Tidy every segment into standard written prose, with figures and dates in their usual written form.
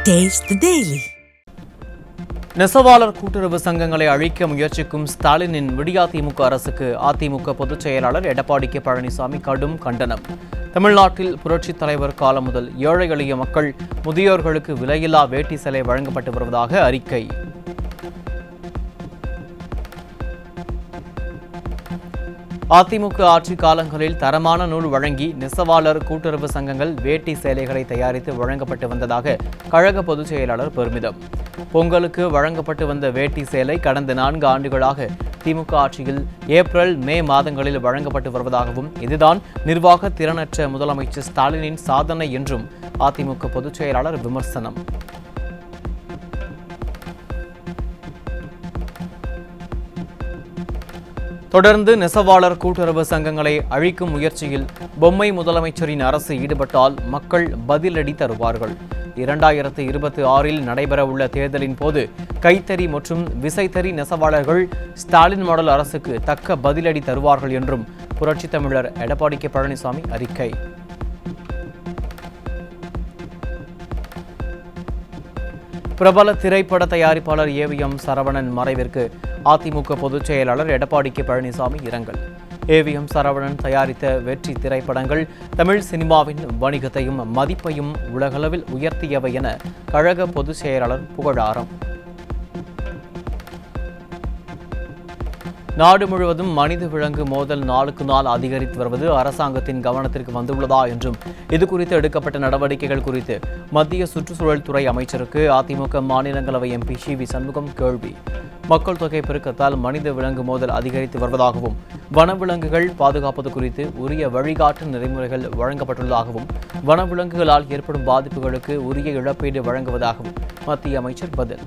Taste the Daily. நெசவாளர் கூட்டுறவு சங்கங்களை அழிக்க முயற்சிக்கும் ஸ்டாலினின் விடியாதிமுக அரசுக்கு அதிமுக பொதுச் செயலாளர் எடப்பாடி கே பழனிசாமி கடும் கண்டனம். தமிழ்நாட்டில் புரட்சித் தலைவர் காலம் முதல் ஏழை எளிய மக்கள், முதியோர்களுக்கு விலையில்லா வேட்டி சேலை வழங்கப்பட்டு வருவதாக அறிக்கை. அதிமுக ஆட்சி காலங்களில் தரமான நூல் வழங்கி நெசவாளர் கூட்டுறவு சங்கங்கள் வேட்டி சேலைகளை தயாரித்து வழங்கப்பட்டு வந்ததாக கழக பொதுச் செயலாளர் பெருமிதம். பொங்கலுக்கு வழங்கப்பட்டு வந்த வேட்டி சேலை கடந்த 4 ஆண்டுகளாக திமுக ஆட்சியில் ஏப்ரல், மே மாதங்களில் வழங்கப்பட்டு வருவதாகவும், இதுதான் நிர்வாக திறனற்ற முதலமைச்சர் ஸ்டாலினின் சாதனை என்றும் அதிமுக பொதுச் செயலாளர் விமர்சனம். தொடர்ந்து நெசவாளர் கூட்டுறவு சங்கங்களை அழிக்கும் முயற்சியில் பொம்மை முதலமைச்சரின் அரசு ஈடுபட்டால் மக்கள் பதிலடி தருவார்கள். 2026 நடைபெறவுள்ள தேர்தலின் போது கைத்தறி மற்றும் விசைத்தறி நெசவாளர்கள் ஸ்டாலின் மாடல் அரசுக்கு தக்க பதிலடி தருவார்கள் என்றும் புரட்சித் தமிழர் எடப்பாடி கே பழனிசாமி அறிக்கை. பிரபல திரைப்பட தயாரிப்பாளர் ஏவிஎம் சரவணன் மறைவிற்கு அதிமுக பொதுச் செயலாளர் எடப்பாடி கே பழனிசாமி இரங்கல். ஏவிஎம் சரவணன் தயாரித்த வெற்றி திரைப்படங்கள் தமிழ் சினிமாவின் வணிகத்தையும் மதிப்பையும் உலகளவில் உயர்த்தியவை என கழக பொதுச் செயலாளர் புகழாரம். நாடு முழுவதும் மனித விலங்கு மோதல் நாளுக்கு நாள் அதிகரித்து வருவது அரசாங்கத்தின் கவனத்திற்கு வந்துள்ளதா என்றும், இதுகுறித்து எடுக்கப்பட்ட நடவடிக்கைகள் குறித்து மத்திய சுற்றுச்சூழல் துறை அமைச்சருக்கு அதிமுக மாநிலங்களவை எம்பி சி.வி. சண்முகம் கேள்வி. மக்கள் தொகை பெருக்கத்தால் மனித விலங்கு மோதல் அதிகரித்து வருவதாகவும், வனவிலங்குகள் பாதுகாப்பது குறித்து உரிய வழிகாட்டு நெறிமுறைகள் வழங்கப்பட்டுள்ளதாகவும், வனவிலங்குகளால் ஏற்படும் பாதிப்புகளுக்கு உரிய இழப்பீடு வழங்குவதாகவும் மத்திய அமைச்சர் பதில்.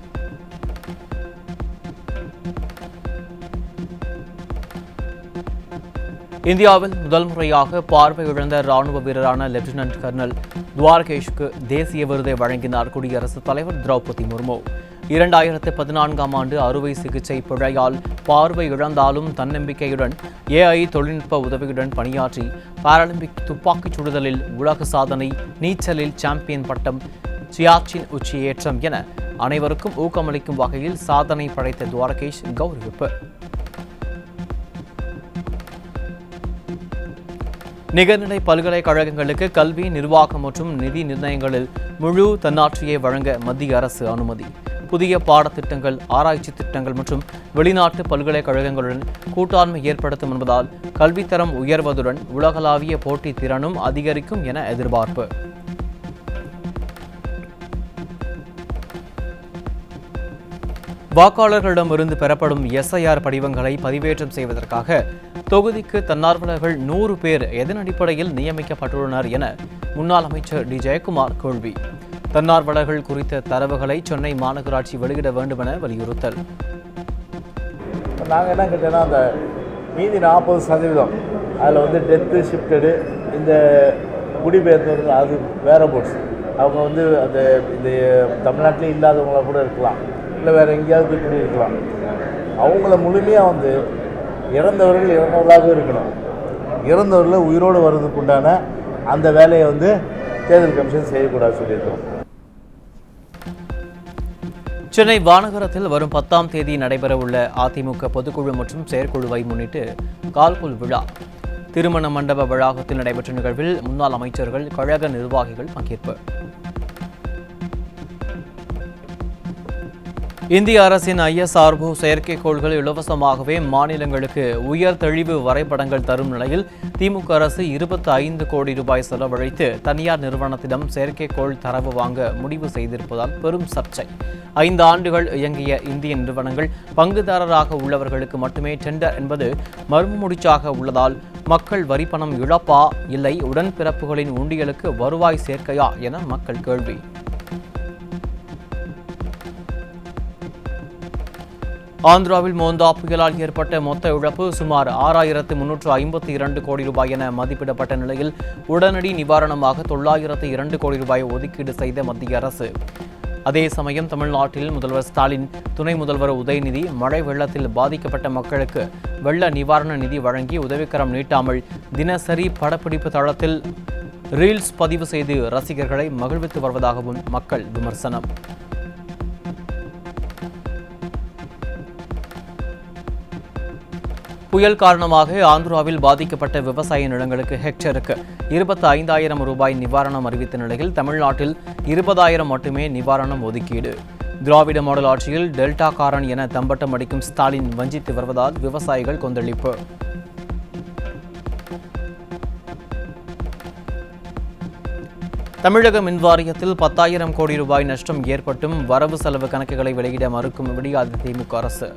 இந்தியாவில் முதல் முறையாக பார்வை இழந்த ராணுவ வீரரான லெப்டினன்ட் கர்னல் துவாரகேஷுக்கு தேசிய விருதை வழங்கினார் குடியரசுத் தலைவர் திரௌபதி முர்மு. 2014ஆம் ஆண்டு அறுவை சிகிச்சை பிழையால் பார்வை இழந்தாலும் தன்னம்பிக்கையுடன் AI தொழில்நுட்ப உதவியுடன் பணியாற்றி பாராலிம்பிக் துப்பாக்கிச் சுடுதலில் உலக சாதனை, நீச்சலில் சாம்பியன் பட்டம், சியாச்சின் உச்சியேற்றம் என அனைவருக்கும் ஊக்கமளிக்கும் வகையில் சாதனை படைத்த துவாரகேஷ் கௌரவிப்பு. நிகர்நிலை பல்கலைக்கழகங்களுக்கு கல்வி, நிர்வாகம் மற்றும் நிதி நிர்ணயங்களில் முழு தன்னாட்சியை வழங்க மத்திய அரசு அனுமதி. புதிய பாடத்திட்டங்கள், ஆராய்ச்சி திட்டங்கள் மற்றும் வெளிநாட்டு பல்கலைக்கழகங்களுடன் கூட்டாண்மை ஏற்படுத்தும் என்பதால் கல்வித்தரம் உயர்வதுடன் உலகளாவிய போட்டி திறனும் அதிகரிக்கும் என எதிர்பார்ப்பு. வாக்காளர்களிடமிருந்து பெறப்படும் SIR படிவங்களை பதிவேற்றம் செய்வதற்காக தொகுதிக்கு தன்னார்வலர்கள் 100 பேர் எதன் அடிப்படையில் நியமிக்கப்பட்டுள்ளனர் என முன்னாள் அமைச்சர் டி. ஜெயக்குமார் கேள்வி. தன்னார்வலர்கள் குறித்த தரவுகளை சென்னை மாநகராட்சி வெளியிட வேண்டும் என வலியுறுத்தல். நாங்கள் என்ன கேட்டோன்னா, அந்த மீதி 40% அதில் டெத்து, ஷிஃப்டடு, இந்த குடிபெயர்ந்தவர்கள் அது வேற போர்ட்ஸ். அவங்க அந்த இந்த தமிழ்நாட்டிலே இல்லாதவங்களாக கூட இருக்கலாம், இல்லை வேறு எங்கேயாவது போய் குடியிருக்கலாம். அவங்கள முழுமையாக இறந்தவர்கள் இறந்தவர்களாக இருக்கணும். இறந்தவர்களை உயிரோடு வர்றதுக்கு உண்டான அந்த வேலையை தேர்தல் கமிஷன் செய்யக்கூடாது சொல்லியிருக்கோம். சென்னை வானகரத்தில் வரும் 10ஆம் தேதி நடைபெறவுள்ள அதிமுக பொதுக்குழு மற்றும் செயற்குழுவை முன்னிட்டு கால்குல் விழா. திருமண மண்டப வளாகத்தில் நடைபெற்ற நிகழ்வில் முன்னாள் அமைச்சர்கள், கழக நிர்வாகிகள் பங்கேற்பு. இந்திய அரசின் ISRO செயற்கைக்கோள்கள் இலவசமாகவே மாநிலங்களுக்கு உயர் தெளிவு வரைபடங்கள் தரும் நிலையில் திமுக அரசு 25 கோடி ரூபாய் செலவழித்து தனியார் நிறுவனத்திடம் செயற்கைக்கோள் தரவு வாங்க முடிவு செய்திருப்பதால் பெரும் சர்ச்சை. 5 ஆண்டுகள் இயங்கிய இந்திய நிறுவனங்கள் பங்குதாரராக உள்ளவர்களுக்கு மட்டுமே டெண்டர் என்பது மர்மமுடிச்சாக உள்ளதால் மக்கள் வரிப்பணம் இழப்பா, இல்லை உடன்பிறப்புகளின் உண்டியலுக்கு வருவாய் சேர்க்கையா என மக்கள் கேள்வி. ஆந்திராவில் மோந்தா புயலால் ஏற்பட்ட மொத்த இழப்பு சுமார் 6,352 கோடி ரூபாய் என மதிப்பிடப்பட்ட நிலையில் உடனடி நிவாரணமாக 902 கோடி ரூபாய் ஒதுக்கீடு செய்த மத்திய அரசு. அதே சமயம் தமிழ்நாட்டில் முதல்வர் ஸ்டாலின், துணை முதல்வர் உதயநிதி மழை வெள்ளத்தில் பாதிக்கப்பட்ட மக்களுக்கு வெள்ள நிவாரண நிதி வழங்கி உதவிக்கரம் நீட்டாமல் தினசரி படப்பிடிப்பு தளத்தில் ரீல்ஸ் பதிவு செய்து ரசிகர்களை மகிழ்வித்து வருவதாகவும் மக்கள் விமர்சனம். புயல் காரணமாக ஆந்திராவில் பாதிக்கப்பட்ட விவசாய நிலங்களுக்கு ஹெக்டேருக்கு 25,000 ரூபாய் நிவாரணம் அறிவித்த நிலையில் தமிழ்நாட்டில் 20,000 மட்டுமே நிவாரணம் ஒதுக்கீடு. திராவிட மாடல் ஆட்சியில் டெல்டாக்காரன் என தம்பட்டம் அடிக்கும் ஸ்டாலின் வஞ்சித்து வருவதால் விவசாயிகள் கொந்தளிப்பு. தமிழக மின்வாரியத்தில் 10,000 கோடி ரூபாய் நஷ்டம் ஏற்பட்டும் வரவு செலவு கணக்குகளை வெளியிட மறுக்கும் விடியாத திமுக அரசு.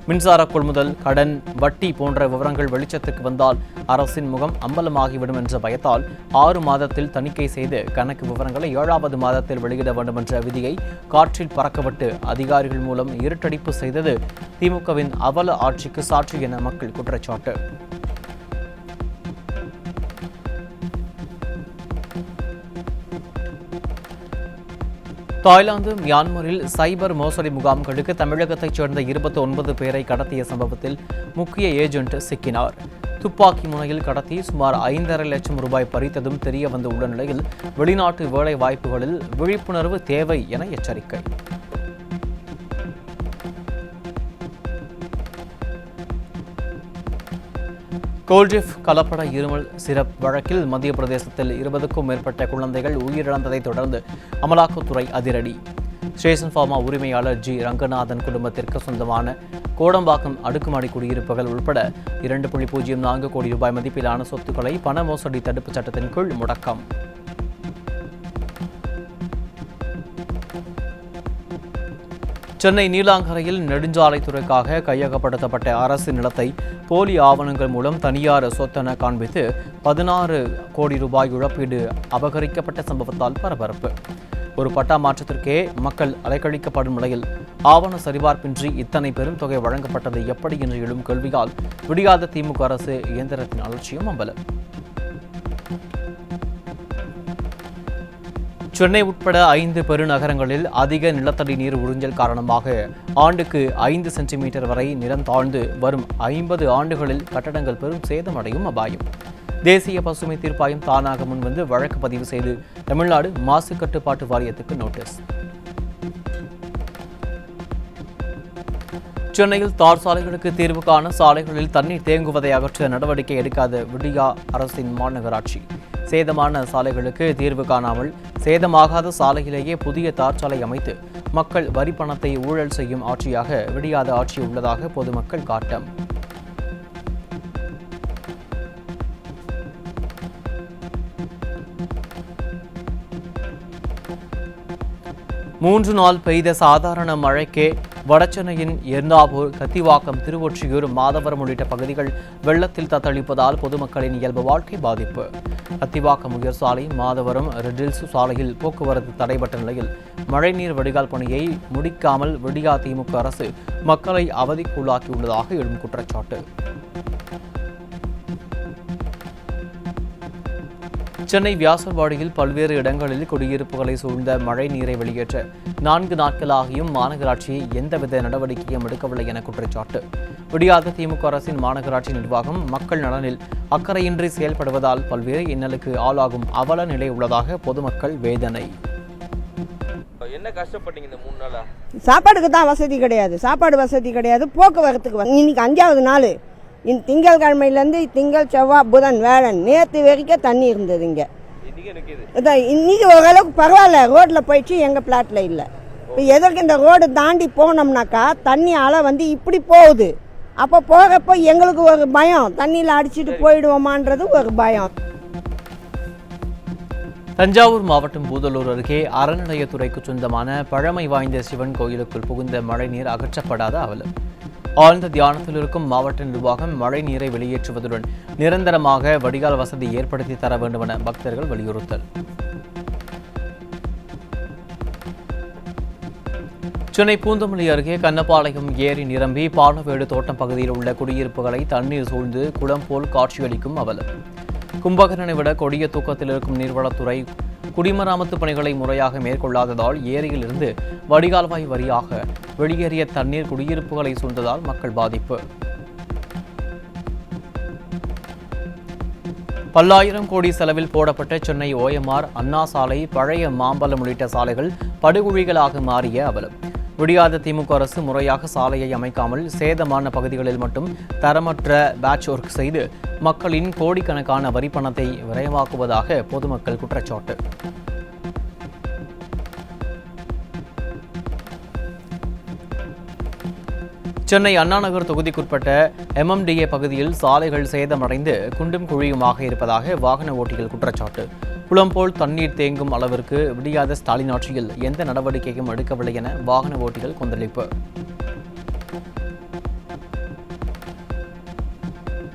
மின்சார கொள்முதல், கடன், வட்டி போன்ற விவரங்கள் வெளிச்சத்துக்கு வந்தால் அரசின் முகம் அம்பலமாகிவிடும் என்ற பயத்தால் 6 மாதத்தில் தணிக்கை செய்து கணக்கு விவரங்களை 7வது மாதத்தில் வெளியிட வேண்டும் என்ற விதியை காற்றில் பறக்கவிட்டு அதிகாரிகள் மூலம் இருட்டடிப்பு செய்தது திமுகவின் அவல ஆட்சிக்கு சாட்சி என மக்கள் குற்றச்சாட்டு. தாய்லாந்து, மியான்மரில் சைபர் மோசடி முகாம்களுக்கு தமிழகத்தைச் சேர்ந்த 29 பேரை கடத்திய சம்பவத்தில் முக்கிய ஏஜென்ட் சிக்கினார். துப்பாக்கி முனையில் கடத்தி சுமார் 5,5 லட்சம் ரூபாய் பறித்ததும் தெரிய வந்துள்ள நிலையில் வெளிநாட்டு வேலை வாய்ப்புகளில் விழிப்புணர்வு தேவை என எச்சரிக்கை. கோல்டிஃப் கலப்பட இருமல் சிரப் வழக்கில் மத்திய பிரதேசத்தில் 20க்கும் மேற்பட்ட குழந்தைகள் உயிரிழந்ததைத் தொடர்ந்து அமலாக்கத்துறை அதிரடி. ஸ்டேஷன் ஃபார்மா உரிமையாளர் ஜி ரங்கநாதன் குடும்பத்திற்கு சொந்தமான கோடம்பாக்கம் அடுக்குமாடி குடியிருப்புகள் உட்பட 2.04 கோடி ரூபாய் மதிப்பிலான சொத்துக்களை பண மோசடி தடுப்புச் சட்டத்தின் கீழ் முடக்கம். சென்னை நீலாங்கரையில் நெடுஞ்சாலைத்துறைக்காக கையகப்படுத்தப்பட்ட அரசு நிலத்தை போலி ஆவணங்கள் மூலம் தனியார் சொத்தென காண்பித்து 16 கோடி ரூபாய் இழப்பீடு அபகரிக்கப்பட்ட சம்பவத்தால் பரபரப்பு. ஒரு பட்டா மாற்றத்திற்கே மக்கள் அலைக்கழிக்கப்படும் நிலையில் ஆவண சரிபார்ப்பின்றி இத்தனை பெரும் தொகை வழங்கப்பட்டது எப்படி என்று எழும் கேள்வியால் விடியாத திமுக அரசு இயந்திரத்தின் அலட்சியம் அம்பலம். சென்னை உட்பட 5 பெருநகரங்களில் அதிக நிலத்தடி நீர் உறிஞ்சல் காரணமாக ஆண்டுக்கு 5 சென்டிமீட்டர் வரை நிலம் தாழ்ந்து வரும் 50 ஆண்டுகளில் கட்டடங்கள் பெரும் சேதமடையும் அபாயம். தேசிய பசுமை தீர்ப்பாயம் தானாக முன்வந்து வழக்கு பதிவு செய்து தமிழ்நாடு மாசு கட்டுப்பாட்டு வாரியத்துக்கு நோட்டீஸ். சென்னையில் தார் சாலைகளுக்கு தீர்வு காண சாலைகளில் தண்ணீர் தேங்குவதை அகற்ற நடவடிக்கை எடுக்காத விடியா அரசின் மாநகராட்சி. சேதமான சாலைகளுக்கு தீர்வு காணாமல் சேதமாகாத சாலையிலேயே புதிய தார் சாலை அமைத்து மக்கள் வரி பணத்தை ஊழல் செய்யும் ஆட்சியாக விடியாத ஆட்சி உள்ளதாக பொதுமக்கள் காட்டம். மூன்று நாள் பெய்த சாதாரண மழைக்கே வடசென்னையின் எர்ணாவூர், கத்திவாக்கம், திருவொற்றியூர், மாதவரம் உள்ளிட்ட பகுதிகள் வெள்ளத்தில் தத்தளிப்பதால் பொதுமக்களின் இயல்பு வாழ்க்கை பாதிப்பு. கத்திவாக்கம் உயர் சாலை, மாதவரம் ரெட்டில்ஸ் சாலையில் போக்குவரத்து தடைபட்ட நிலையில் மழைநீர் வடிகால் பணியை முடிக்காமல் விடியா திமுக அரசு மக்களை அவதிக்குள்ளாக்கியுள்ளதாக எழும் குற்றச்சாட்டு. சென்னை வியாசர்பாடியில் பல்வேறு இடங்களில் குடியிருப்புகளை சூழ்ந்த மழை நீரை வெளியேற்ற 4 நாட்களாகியும் மாநகராட்சி எந்தவித நடவடிக்கையும் எடுக்கவில்லை என குற்றச்சாட்டு. விடியாத திமுக அரசின் மாநகராட்சி நிர்வாகம் மக்கள் நலனில் அக்கறையின்றி செயல்படுவதால் பல்வேறு இன்னலுக்கு ஆளாகும் அவல நிலை உள்ளதாக பொதுமக்கள் வேதனை. என்ன கஷ்டப்பட்டீங்க இந்த 3 நாளா? சாப்பாடுக்கு தான் வசதி கிடையாது, போக்குவரத்துக்கு இன்னைக்கு 5வது நாள். இந்த திங்கட்கிழமையிலேருந்து திங்கள், செவ்வாய், புதன், வேளன் நேற்று வரைக்கும் தண்ணி இருந்தது இங்கே. இன்னைக்கு ஓரளவுக்கு பரவாயில்ல, ரோட்டில் போயிடுச்சு, எங்கள் பிளாட்டில் இல்லை. இப்போ எதற்கு இந்த ரோடு தாண்டி போனோம்னாக்கா தண்ணி அலை வந்து இப்படி போகுது. அப்போ போகிறப்போ எங்களுக்கு ஒரு பயம், தண்ணியில் அடிச்சுட்டு போயிடுவோமான்றது ஒரு பயம். தஞ்சாவூர் மாவட்டம் பூதலூர் அருகே அறநிலையத்துறைக்கு சொந்தமான பழமை வாய்ந்த சிவன் கோயிலுக்குள் புகுந்த மழைநீர் அகற்றப்படாத அவலம். ஆழ்ந்த தியானத்தில் இருக்கும் மாவட்ட நிர்வாகம் மழை நீரை வெளியேற்றுவதுடன் நிரந்தரமாக வடிகால் வசதி ஏற்படுத்தி தர வேண்டும் என பக்தர்கள் வலியுறுத்தல். சென்னை பூந்தமல்லி அருகே கண்ணபாளையம் ஏரி நிரம்பி பாலவேடு தோட்டம் பகுதியில் உள்ள குடியிருப்புகளை தண்ணீர் சூழ்ந்து குளம் போல் காட்சியளிக்கும் அவலம். கும்பகரனை விட கொடிய தூக்கத்தில் இருக்கும் நீர்வளத்துறை குடிமராமத்து பணிகளை முறையாக மேற்கொள்ளாததால் ஏரியில் இருந்து வடிகால்வாய் வழியாக வெளியேறிய தண்ணீர் குடியிருப்புகளை சூழ்ந்ததால் மக்கள் பாதிப்பு. பல்லாயிரம் கோடி செலவில் போடப்பட்ட சென்னை OMR அண்ணா சாலை, பழைய மாம்பலம் உள்ளிட்ட சாலைகள் படுகுழிகளாக மாறிய அவலம். விடியாத திமுக அரசு முறையாக சாலையை அமைக்காமல் சேதமான பகுதிகளில் மட்டும் தரமற்ற பேட்ச் ஒர்க் செய்து மக்களின் கோடிக்கணக்கான வரிப்பணத்தை விரயமாக்குவதாக பொதுமக்கள் குற்றச்சாட்டு. சென்னை அண்ணாநகர் தொகுதிக்குட்பட்ட MMDA பகுதியில் சாலைகள் சேதமடைந்து குண்டும் குழியுமாக இருப்பதாக வாகன ஓட்டிகள் குற்றச்சாட்டு. குளம் போல் தண்ணீர் தேங்கும் அளவிற்கு விடியாத ஸ்டாலின் ஆட்சியில் எந்த நடவடிக்கையும் எடுக்கவில்லை என வாகன ஓட்டிகள் கொந்தளிப்பு.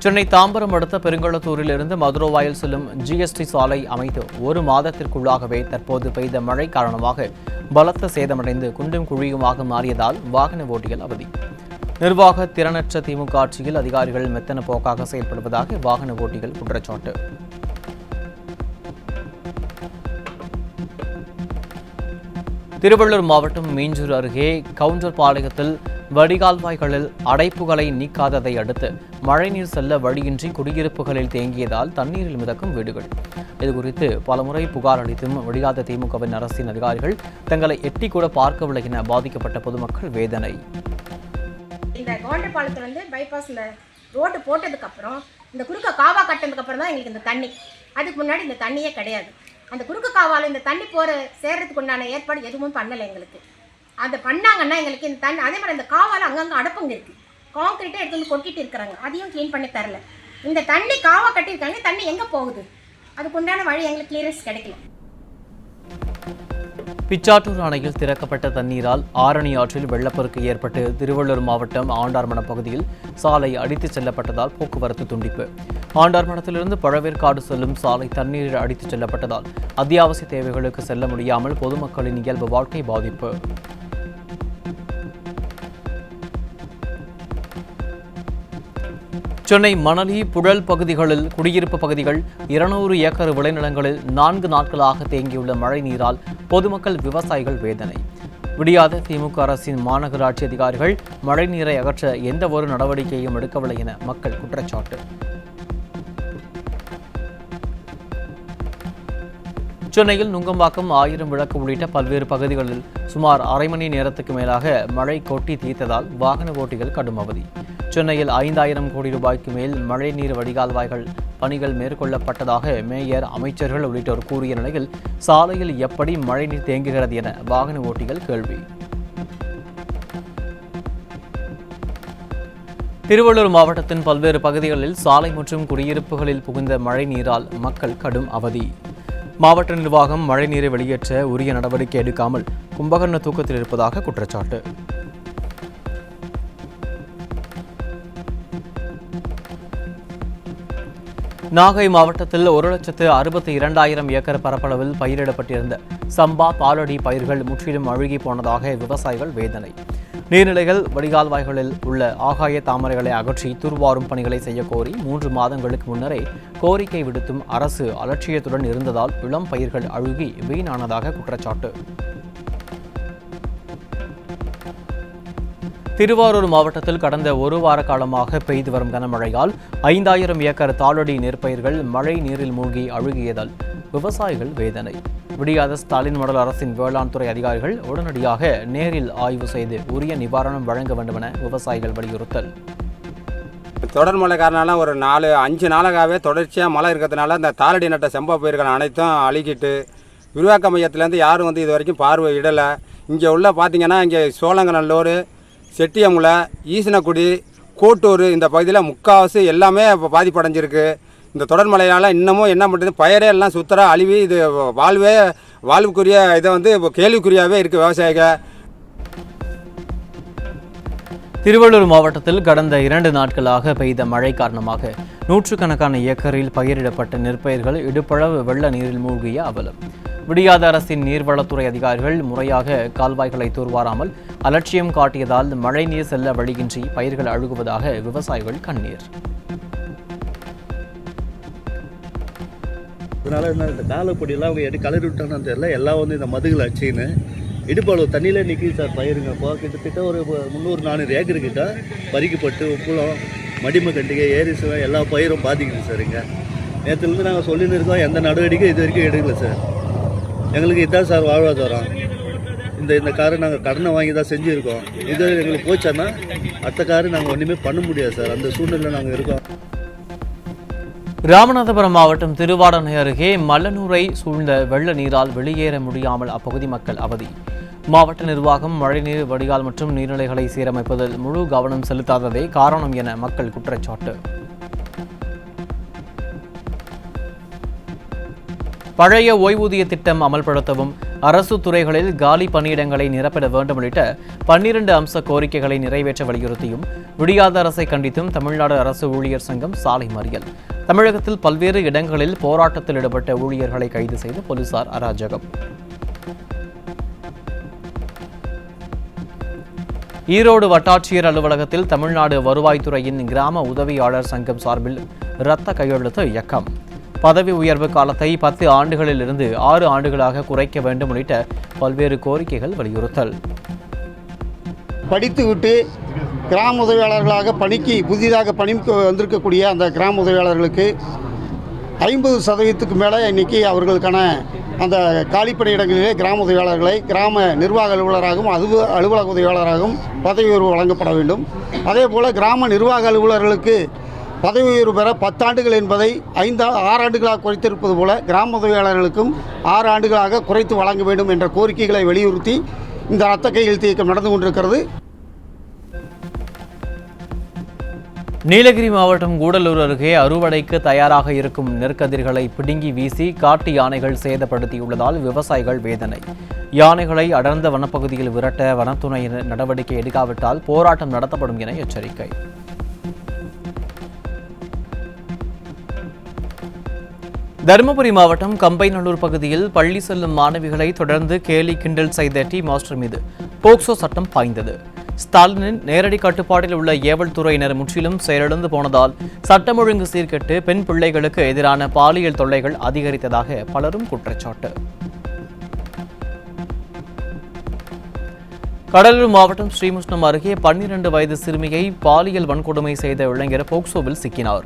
சென்னை தாம்பரம் அடுத்த பெருங்களத்தூரில் இருந்து மதுரவாயல் செல்லும் GST சாலை அமைத்து ஒரு மாதத்திற்குள்ளாகவே தற்போது பெய்த மழை காரணமாக பலத்த சேதமடைந்து குண்டும் குழியுமாக மாறியதால் வாகன ஓட்டிகள் அவதி. நிர்வாக திறனற்ற திமுக ஆட்சியில் அதிகாரிகள் மெத்தன போக்காக செயல்படுவதாக வாகன ஓட்டிகள் குற்றச்சாட்டு. திருவள்ளூர் மாவட்டம் மீஞ்சூர் அருகே கவுண்டர்பாளையத்தில் வடிகால்வாய்களில் அடைப்புகளை நீக்காததை அடுத்து மழைநீர் செல்ல வழியின்றி குடியிருப்புகளில் தேங்கியதால் தண்ணீரில் மிதக்கும் வீடுகள். இதுகுறித்து பலமுறை புகார் அளித்தும் விடியாத திமுகவின் அரசின் அதிகாரிகள் தங்களை எட்டி கூட பார்க்கவில்லை என பாதிக்கப்பட்ட பொதுமக்கள் வேதனை. இந்த கவுண்டர்பாளையத்தில் வந்து பைபாஸில் ரோடு போட்டதுக்கப்புறம் இந்த குறுக்க காவா கட்டினதுக்கப்புறம் தான் எங்களுக்கு இந்த தண்ணி, அதுக்கு முன்னாடி இந்த தண்ணியே கிடையாது. அந்த குறுக்கு காவால் இந்த தண்ணி சேர்றதுக்கு உண்டான ஏற்பாடு எதுவும் பண்ணலை எங்களுக்கு. அதை பண்ணாங்கன்னா எங்களுக்கு இந்த தண்ணி, அதே மாதிரி அந்த காவால் அங்கங்கே அடப்புங்க இருக்குது, கான்கிரீட்டே எடுத்து வந்து கொட்டிட்டு இருக்கிறாங்க, அதையும் க்ளீன் பண்ணி தரல. இந்த தண்ணி காவா கட்டியிருக்காங்க, தண்ணி எங்கே போகுது, அதுக்கு உண்டான வழி எங்களுக்கு கிளியரன்ஸ் கிடைக்கல. பிச்சாட்டூர் அணையில் திறக்கப்பட்ட தண்ணீரால் ஆரணி ஆற்றில் வெள்ளப்பெருக்கு ஏற்பட்டு திருவள்ளூர் மாவட்டம் ஆண்டார்மடம் பகுதியில் சாலை அடித்துச் செல்லப்பட்டதால் போக்குவரத்து துண்டிப்பு. ஆண்டார்மடத்திலிருந்து பழவேற்காடு செல்லும் சாலை தண்ணீரில் அடித்துச் செல்லப்பட்டதால் அத்தியாவசிய தேவைகளுக்கு செல்ல முடியாமல் பொதுமக்களின் இயல்பு வாழ்க்கை பாதிப்பு. சென்னை மணலி, புழல் பகுதிகளில் குடியிருப்பு பகுதிகள் 200 ஏக்கர் விளைநிலங்களில் 4 நாட்களாக தேங்கியுள்ள மழை நீரால் பொதுமக்கள், விவசாயிகள் வேதனை. விடியாத திமுக அரசின் மாநகராட்சி அதிகாரிகள் மழை நீரை அகற்ற எந்த ஒரு நடவடிக்கையும் எடுக்கவில்லை என மக்கள் குற்றச்சாட்டு. சென்னையில் நுங்கம்பாக்கம், 1000 விளக்கு உள்ளிட்ட பல்வேறு பகுதிகளில் சுமார் அரை மணி நேரத்துக்கு மேலாக மழை கொட்டி தீர்த்ததால் வாகன ஓட்டிகள் கடும் அவதி. சென்னையில் 5000 கோடி ரூபாய்க்கு மேல் மழைநீர் வடிகால்வாய்கள் பணிகள் மேற்கொள்ளப்பட்டதாக மேயர், அமைச்சர்கள் உள்ளிட்டோர் கூறிய நிலையில் சாலையில் எப்படி மழைநீர் தேங்குகிறது என வாகன ஓட்டிகள் கேள்வி. திருவள்ளூர் மாவட்டத்தின் பல்வேறு பகுதிகளில் சாலை மற்றும் குடியிருப்புகளில் புகுந்த மழை நீரால் மக்கள் கடும் அவதி. மாவட்ட நிர்வாகம் மழை நீரை வெளியேற்ற உரிய நடவடிக்கை எடுக்காமல் கும்பகர்ண தூக்கத்தில் இருப்பதாக குற்றச்சாட்டு. நாகை மாவட்டத்தில் 1,62,000 ஏக்கர் பரப்பளவில் பயிரிடப்பட்டிருந்த சம்பா, பாலடி பயிர்கள் முற்றிலும் அழுகி போனதாக விவசாயிகள் வேதனை. நீர்நிலைகள், வடிகால்வாய்களில் உள்ள ஆகாய தாமரைகளை அகற்றி தூர்வாரும் பணிகளை செய்யக்கோரி 3 மாதங்களுக்கு முன்னரே கோரிக்கை விடுத்தும் அரசு அலட்சியத்துடன் இருந்ததால் இளம் பயிர்கள் அழுகி வீணானதாக குற்றச்சாட்டு. திருவாரூர் மாவட்டத்தில் கடந்த ஒரு வார காலமாக பெய்து வரும் கனமழையால் 5000 ஏக்கர் தாளடி நெற்பயிர்கள் மழை நீரில் மூழ்கி அழுகியதால் விவசாயிகள் வேதனை. விடியாத ஸ்டாலின் மாடல் அரசின் வேளாண் துறை அதிகாரிகள் உடனடியாக நேரில் ஆய்வு செய்து உரிய நிவாரணம் வழங்க வேண்டும் என விவசாயிகள் வலியுறுத்தல். தொடர் மழை காரணம் ஒரு 4-5 நாளாகவே தொடர்ச்சியாக மழை இருக்கிறதுனால இந்த தாளடி நட்ட செம்பா பயிர்கள் அனைத்தும் அழுகிட்டு விரிவாக்க மையத்திலேருந்து யாரும் இது வரைக்கும் பார்வை இடலை. இங்கே உள்ள பார்த்திங்கன்னா இங்கே சோழங்கநல்லூர், செட்டியமுலை, ஈசனக்குடி, கோட்டூர் இந்த பகுதியில் முக்கால்வாசி எல்லாமே இப்போ பாதிப்படைஞ்சிருக்கு. இந்த தொடர் மழையால் இன்னமும் என்ன பண்ணுறது, பயிரே எல்லாம் சுத்தராக அழிவி இது வாழ்வுக்குரிய இதை இப்போ கேள்விக்குறியாகவே இருக்குது விவசாயிகள். திருவள்ளூர் மாவட்டத்தில் கடந்த 2 நாட்களாக பெய்த மழை காரணமாக 100கணக்கான ஏக்கரில் பயிரிடப்பட்ட நெற்பயிர்கள் இடுப்பளவு வெள்ள நீரில் மூழ்கிய அவலம். விடியாத அரசின் நீர்வளத்துறை அதிகாரிகள் முறையாக கால்வாய்களை தூர்வாராமல் அலட்சியம் காட்டியதால் மழை நீர் செல்ல வழியின்றி பயிர்கள் அழுகுவதாக விவசாயிகள் கண்ணீர். அதனால இந்த காலப்பொடியெல்லாம் அவங்க எடுத்து கலரி விட்டாங்கன்னு தெரியல, எல்லாம் இந்த மதுகளை அடிச்சின்னு இடுப்பளவு தண்ணியிலே நிற்கிது சார் பயிருங்க. இப்போ கிட்டத்தட்ட ஒரு 300-400 ஏக்கர் கிட்ட பறிக்கப்பட்டு உப்புளம், மடிமை கண்டிகை, ஏரிசுவம் எல்லா பயிரும் பாதிக்குது சார். இங்கே நேற்றுலேருந்து நாங்கள் சொல்லின்னு இருக்கோம், எந்த நடவடிக்கையும் இது வரைக்கும் எடுக்கல சார். எங்களுக்கு இதுதான் சார் வாழ்வாதாரம். இந்த காரை நாங்கள் கடனை வாங்கி தான் செஞ்சுருக்கோம். இது எங்களுக்கு போச்சான்னா அடுத்த காரு நாங்கள் ஒன்றுமே பண்ண முடியாது சார். அந்த சூழ்நிலை நாங்கள் இருக்கோம். ராமநாதபுரம் மாவட்டம் திருவாடனை அருகே மல்லனூரை சூழ்ந்த வெள்ள நீரால் வெளியேற முடியாமல் அப்பகுதி மக்கள் அவதி. மாவட்ட நிர்வாகம் மழைநீர் வடிகால் மற்றும் நீர்நிலைகளை சீரமைப்பதில் முழு கவனம் செலுத்தாததே காரணம் என மக்கள் குற்றச்சாட்டு. பழைய ஓய்வூதிய திட்டம் அமல்படுத்தவும், அரசு துறைகளில் காலி பணியிடங்களை நிரப்பிட வேண்டும் உள்ளிட்ட 12 அம்ச கோரிக்கைகளை நிறைவேற்ற வலியுறுத்தியும் விடியாத அரசை கண்டித்தும் தமிழ்நாடு அரசு ஊழியர் சங்கம் சாலை மறியல். தமிழகத்தில் பல்வேறு இடங்களில் போராட்டத்தில் ஈடுபட்ட ஊழியர்களை கைது செய்து போலீசார் அராஜகம். ஈரோடு வட்டாட்சியர் அலுவலகத்தில் தமிழ்நாடு வருவாய்த்துறையின் கிராம உதவியாளர் சங்கம் சார்பில் இரத்த கையெழுத்து இயக்கம். பதவி உயர்வு காலத்தை 10 ஆண்டுகளில் இருந்து 6 ஆண்டுகளாக குறைக்க வேண்டும் உள்ளிட்ட பல்வேறு கோரிக்கைகள் வலியுறுத்தல். படித்துவிட்டு கிராம உதவியாளர்களாக பணிக்கு புதிதாக பணிக்கு வந்திருக்கக்கூடிய அந்த கிராம உதவியாளர்களுக்கு 50% மேலே இன்றைக்கி அவர்களுக்கான அந்த காலிப்பணியிடங்களிலே கிராம உதவியாளர்களை கிராம நிர்வாக அலுவலராகவும் அலுவலக உதவியாளராகவும் பதவி உயர்வு வழங்கப்பட வேண்டும். அதே போல் கிராம நிர்வாக அலுவலர்களுக்கு பதவி உயர்வு பெற 10 ஆண்டுகள் என்பதை 6 ஆண்டுகளாக குறைத்திருப்பது போல கிராம உதவியாளர்களுக்கும் 6 ஆண்டுகளாக குறைத்து வழங்க வேண்டும் என்ற கோரிக்கைகளை வலியுறுத்தி இந்த இரத்த கையெழுத்து இயக்கம் நடந்து கொண்டிருக்கிறது. நீலகிரி மாவட்டம் கூடலூர் அருகே அறுவடைக்கு தயாராக இருக்கும் நெற்கதிர்களை பிடுங்கி வீசி காட்டு யானைகள் சேதப்படுத்தியுள்ளதால் விவசாயிகள் வேதனை. யானைகளை அடர்ந்த வனப்பகுதியில் விரட்ட வனத்துறையினர் நடவடிக்கை எடுக்காவிட்டால் போராட்டம் நடத்தப்படும் என எச்சரிக்கை. தருமபுரி மாவட்டம் கம்பைநல்லூர் பகுதியில் பள்ளி செல்லும் மாணவிகளை தொடர்ந்து கேலி கிண்டல் செய்த டி மாஸ்டர் மீது போக்சோ சட்டம் பாய்ந்தது. ஸ்டாலினின் நேரடி கட்டுப்பாட்டில் உள்ள ஏவல் துறையினர் முற்றிலும் செயலிழந்து போனதால் சட்டம் ஒழுங்கு சீர்கெட்டு பெண் பிள்ளைகளுக்கு எதிரான பாலியல் தொல்லைகள் அதிகரித்ததாக பலரும் குற்றச்சாட்டு. கடலூர் மாவட்டம் ஸ்ரீமுஷ்ணம் அருகே 12 வயது சிறுமியை பாலியல் வன்கொடுமை செய்த இளைஞர் போக்சோவில் சிக்கினார்.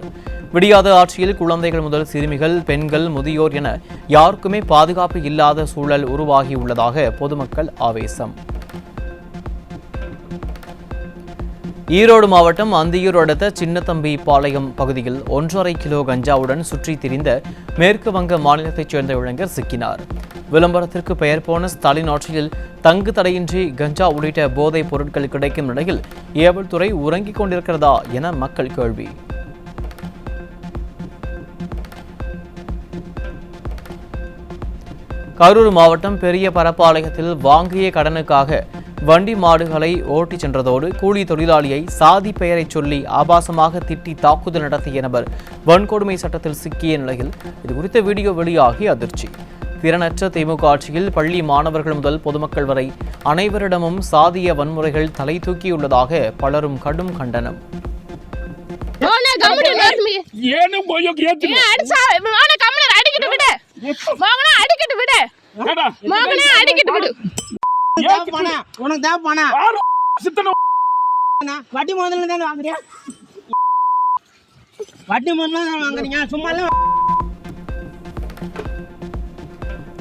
விடியாத ஆட்சியில் குழந்தைகள் முதல் சிறுமிகள், பெண்கள், முதியோர் என யாருக்குமே பாதுகாப்பு இல்லாத சூழல் உருவாகியுள்ளதாக பொதுமக்கள் ஆவேசம். ஈரோடு மாவட்டம் அந்தியூர் அடுத்த சின்னத்தம்பி பாளையம் பகுதியில் 1.5 கிலோ கஞ்சாவுடன் சுற்றி திரிந்த மேற்கு வங்க மாநிலத்தைச் சேர்ந்த இளைஞர் சிக்கினார். விளம்பரத்திற்கு பெயர் போன ஸ்டாலின் ஆட்சியில் தங்கு தடையின்றி கஞ்சா உள்ளிட்ட போதைப் பொருட்கள் கிடைக்கும் நிலையில் ஏவல் துறை உறங்கிக் கொண்டிருக்கிறதா என மக்கள் கேள்வி. கரூர் மாவட்டம் பெரிய பரப்பாளையத்தில் வாங்கிய கடனுக்காக வண்டி மாடுகளை ஓட்டிச் சென்றதோடு கூலி தொழிலாளியை சாதி பெயரை சொல்லி ஆபாசமாக திட்டி தாக்குதல் நடத்திய நபர் வன்கொடுமை சட்டத்தில் சிக்கிய நிலையில் இதுகுறித்த வீடியோ வெளியாகி அதிர்ச்சி. திறனற்ற திமுக ஆட்சியில் பள்ளி மாணவர்கள் முதல் பொதுமக்கள் வரை அனைவரிடமும் சாதிய வன்முறைகள் தலை தூக்கியுள்ளதாக பலரும் கடும் கண்டனம்.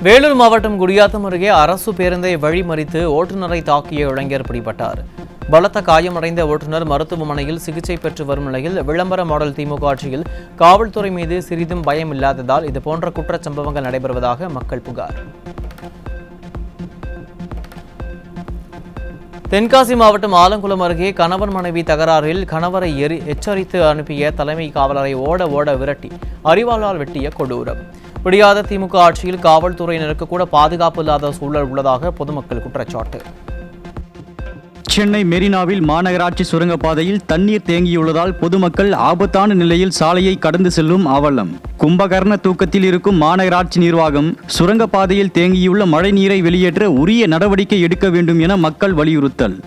வேலூர் மாவட்டம் குடியாத்தம் அருகே அரசு பேருந்தை வழிமறித்து ஓட்டுநரை தாக்கிய இளைஞர் பிடிபட்டார். பலத்த காயமடைந்த ஓட்டுநர் மருத்துவமனையில் சிகிச்சை பெற்று வரும் நிலையில் விளம்பர மாடல் திமுக ஆட்சியில் காவல்துறை மீது சிறிதும் பயம் இல்லாததால் இதுபோன்ற குற்றச்சம்பவங்கள் நடைபெறுவதாக மக்கள் புகார். தென்காசி மாவட்டம் ஆலங்குளம் அருகே கணவன் மனைவி தகராறில் கணவரை எச்சரித்து அனுப்பிய தலைமை காவலரை ஓட விரட்டி அரிவாளால் வெட்டிய கொடூரம். விடியாத திமுக ஆட்சியில் காவல்துறையினருக்கு கூட பாதுகாப்பு இல்லாத சூழல் உள்ளதாக பொதுமக்கள் குற்றச்சாட்டு. சென்னை மெரினாவில் மாநகராட்சி சுரங்கப்பாதையில் தண்ணீர் தேங்கியுள்ளதால் பொதுமக்கள் ஆபத்தான நிலையில் சாலையை கடந்து செல்லும் அவலம். கும்பகர்ண தூக்கத்தில் இருக்கும் மாநகராட்சி நிர்வாகம் சுரங்கப்பாதையில் தேங்கியுள்ள மழை நீரை வெளியேற்ற உரிய நடவடிக்கை எடுக்க வேண்டும் என மக்கள் வலியுறுத்தல்.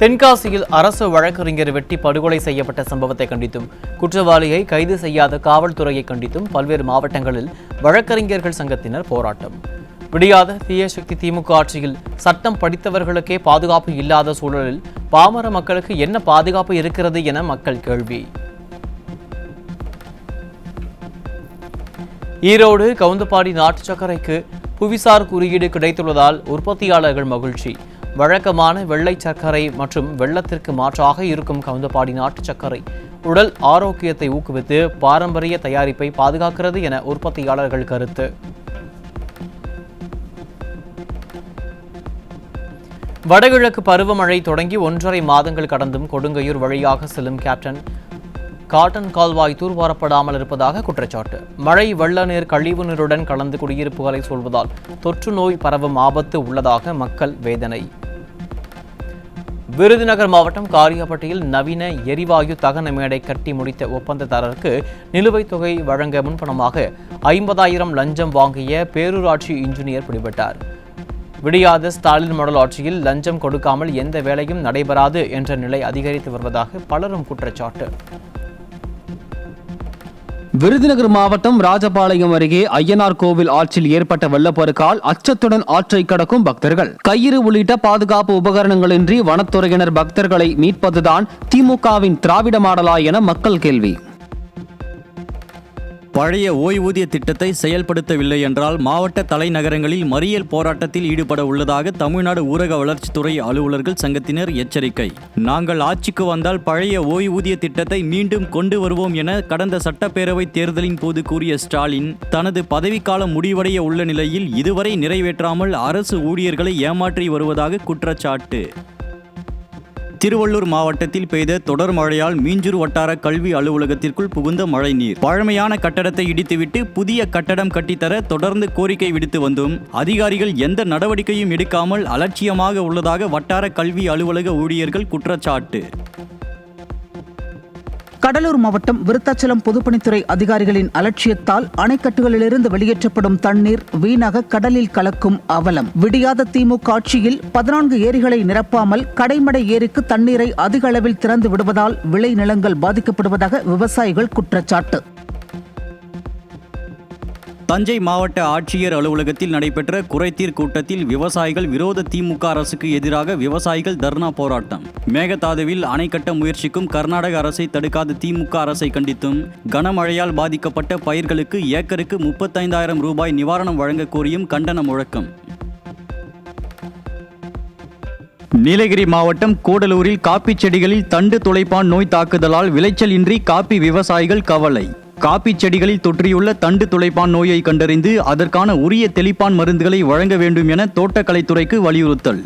தென்காசியில் அரசு வழக்கறிஞர் வெட்டி படுகொலை செய்யப்பட்ட சம்பவத்தை கண்டித்தும் குற்றவாளியை கைது செய்யாத காவல்துறையை கண்டித்தும் பல்வேறு மாவட்டங்களில் வழக்கறிஞர்கள் சங்கத்தினர் போராட்டம். விடியாத தீய சக்தி திமுக ஆட்சியில் சட்டம் படித்தவர்களுக்கே பாதுகாப்பு இல்லாத சூழலில் பாமர மக்களுக்கு என்ன பாதுகாப்பு இருக்கிறது என மக்கள் கேள்வி. ஈரோடு கவுந்தப்பாடி நாட்டு சர்க்கரைக்கு புவிசார் குறியீடு கிடைத்துள்ளதால் உற்பத்தியாளர்கள் மகிழ்ச்சி. வழக்கமான வெள்ளை சர்க்கரை மற்றும் வெள்ளத்திற்கு மாற்றாக இருக்கும் கவுந்தப்பாடி நாட்டு சர்க்கரை உடல் ஆரோக்கியத்தை ஊக்குவித்து பாரம்பரிய தயாரிப்பை பாதுகாக்கிறது என உற்பத்தியாளர்கள் கருத்து. வடகிழக்கு பருவமழை தொடங்கி 1.5 மாதங்கள் கடந்தும் கொடுங்கையூர் வழியாக செல்லும் காட்டன் கால்வாய் தூர்வாரப்படாமல் இருப்பதாக குற்றச்சாட்டு. மழை வெள்ள நீர் கழிவு நீருடன் கலந்து குடியிருப்புகளை சூழ்வதால் தொற்று நோய் பரவும் ஆபத்து உள்ளதாக மக்கள் வேதனை. விருதுநகர் மாவட்டம் காரியாபட்டியில் நவீன எரிவாயு தகன மேடை கட்டி முடித்த ஒப்பந்ததாரருக்கு நிலுவைத் தொகை வழங்க முன்பணமாக 50,000 லஞ்சம் வாங்கிய பேரூராட்சி இன்ஜினியர் பிடிபட்டார். விடியாத ஸ்டாலின் மாடல் ஆட்சியில் லஞ்சம் கொடுக்காமல் எந்த வேலையும் நடைபெறாது என்ற நிலை அதிகரித்து வருவதாக பலரும் குற்றச்சாட்டு. விருதுநகர் மாவட்டம் ராஜபாளையம் அருகே ஐயனார் கோவில் ஆற்றில் ஏற்பட்ட வெள்ளப்பெருக்கால் அச்சத்துடன் ஆற்றை கடக்கும் பக்தர்கள். கயிறு உள்ளிட்ட பாதுகாப்பு உபகரணங்களின்றி வனத்துறையினர் பக்தர்களை மீட்பதுதான் திமுகவின் திராவிட மாடலா என மக்கள் கேள்வி. பழைய ஓய்வூதிய திட்டத்தை செயல்படுத்தவில்லை என்றால் மாவட்ட தலைநகரங்களில் மறியல் போராட்டத்தில் ஈடுபட உள்ளதாக தமிழ்நாடு ஊரக வளர்ச்சித்துறை அலுவலர்கள் சங்கத்தினர் எச்சரிக்கை. நாங்கள் ஆட்சிக்கு வந்தால் பழைய ஓய்வூதிய திட்டத்தை மீண்டும் கொண்டு வருவோம் என கடந்த சட்டப்பேரவை தேர்தலின் போது கூறிய ஸ்டாலின் தனது பதவிக்காலம் முடிவடைய உள்ள நிலையில் இதுவரை நிறைவேற்றாமல் அரசு ஊழியர்களை ஏமாற்றி வருவதாக குற்றச்சாட்டு. திருவள்ளூர் மாவட்டத்தில் பெய்த தொடர் மழையால் மீஞ்சூர் வட்டார கல்வி அலுவலகத்திற்குள் புகுந்த மழைநீர். பழமையான கட்டடத்தை இடித்துவிட்டு புதிய கட்டடம் கட்டித்தர தொடர்ந்து கோரிக்கை விடுத்து வந்தும் அதிகாரிகள் எந்த நடவடிக்கையும் எடுக்காமல் அலட்சியமாக உள்ளதாக வட்டார கல்வி அலுவலக ஊழியர்கள் குற்றச்சாட்டு. கடலூர் மாவட்டம் விருத்தாச்சலம் பொதுப்பணித்துறை அதிகாரிகளின் அலட்சியத்தால் அணைக்கட்டுகளிலிருந்து வெளியேற்றப்படும் தண்ணீர் வீணாக கடலில் கலக்கும் அவலம். விடியாத திமுக ஆட்சியில் 14 ஏரிகளை நிரப்பாமல் கடைமடை ஏரிக்கு தண்ணீரை அதிக அளவில் திறந்து விடுவதால் விளைநிலங்கள் பாதிக்கப்படுவதாக விவசாயிகள் குற்றச்சாட்டு. தஞ்சை மாவட்ட ஆட்சியர் அலுவலகத்தில் நடைபெற்ற குறைதீர் கூட்டத்தில் விவசாயிகள் விரோத திமுக அரசுக்கு எதிராக விவசாயிகள் தர்ணா போராட்டம். மேகதாதுவில் அணை கட்ட முயற்சிக்கும் கர்நாடக அரசை தடுக்காத திமுக அரசை கண்டித்தும் கனமழையால் பாதிக்கப்பட்ட பயிர்களுக்கு ஏக்கருக்கு 35,000 ரூபாய் நிவாரணம் வழங்க கோரியும் கண்டன முழக்கம். நீலகிரி மாவட்டம் கூடலூரில் காப்பி செடிகளில் தண்டு துளைப்பான் நோய் தாக்குதலால் விளைச்சல் இன்றி காப்பி விவசாயிகள் கவலை. காப்பி செடிகளில் தொற்றியுள்ள தண்டு துளைப்பான் நோயை கண்டறிந்து அதற்கான உரிய தெளிப்பான் மருந்துகளை வழங்க வேண்டும் என தோட்டக்கலைத்துறைக்கு வலியுறுத்தல்.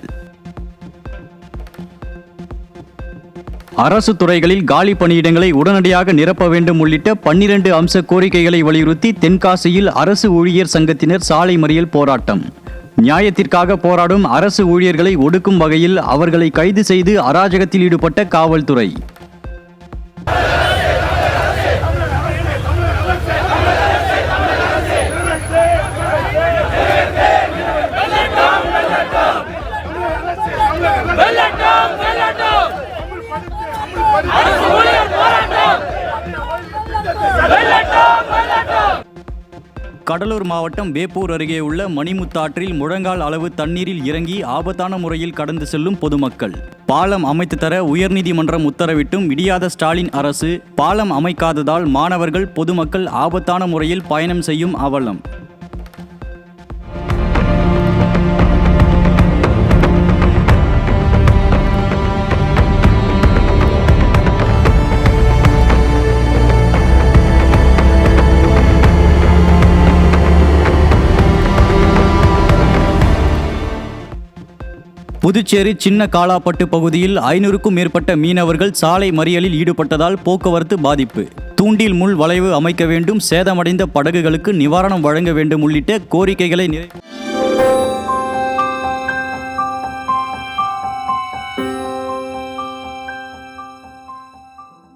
அரசு துறைகளில் காலி பணியிடங்களை உடனடியாக நிரப்ப வேண்டும் உள்ளிட்ட 12 அம்ச கோரிக்கைகளை வலியுறுத்தி தென்காசியில் அரசு ஊழியர் சங்கத்தினர் சாலை மறியல் போராட்டம். நியாயத்திற்காக போராடும் அரசு ஊழியர்களை ஒடுக்கும் வகையில் அவர்களை கைது செய்து அராஜகத்தில் ஈடுபட்ட காவல்துறை. கடலூர் மாவட்டம் வேப்பூர் அருகே உள்ள மணிமுத்தாற்றில் முழங்கால் அளவு தண்ணீரில் இறங்கி ஆபத்தான முறையில் கடந்து செல்லும் பொதுமக்கள். பாலம் அமைத்து தர உயர்நீதிமன்றம் உத்தரவிட்டும் விடியாத ஸ்டாலின் அரசு பாலம் அமைக்காததால் மாணவர்கள் பொதுமக்கள் ஆபத்தான முறையில் பயணம் செய்யும் அவலம். புதுச்சேரி சின்ன காலாப்பட்டு பகுதியில் 500க்கும் மேற்பட்ட மீனவர்கள் சாலை மறியலில் ஈடுபட்டதால் போக்குவரத்து பாதிப்பு. தூண்டில் முள் வளைவு அமைக்க வேண்டும், சேதமடைந்த படகுகளுக்கு நிவாரணம் வழங்க வேண்டும் உள்ளிட்ட கோரிக்கைகளை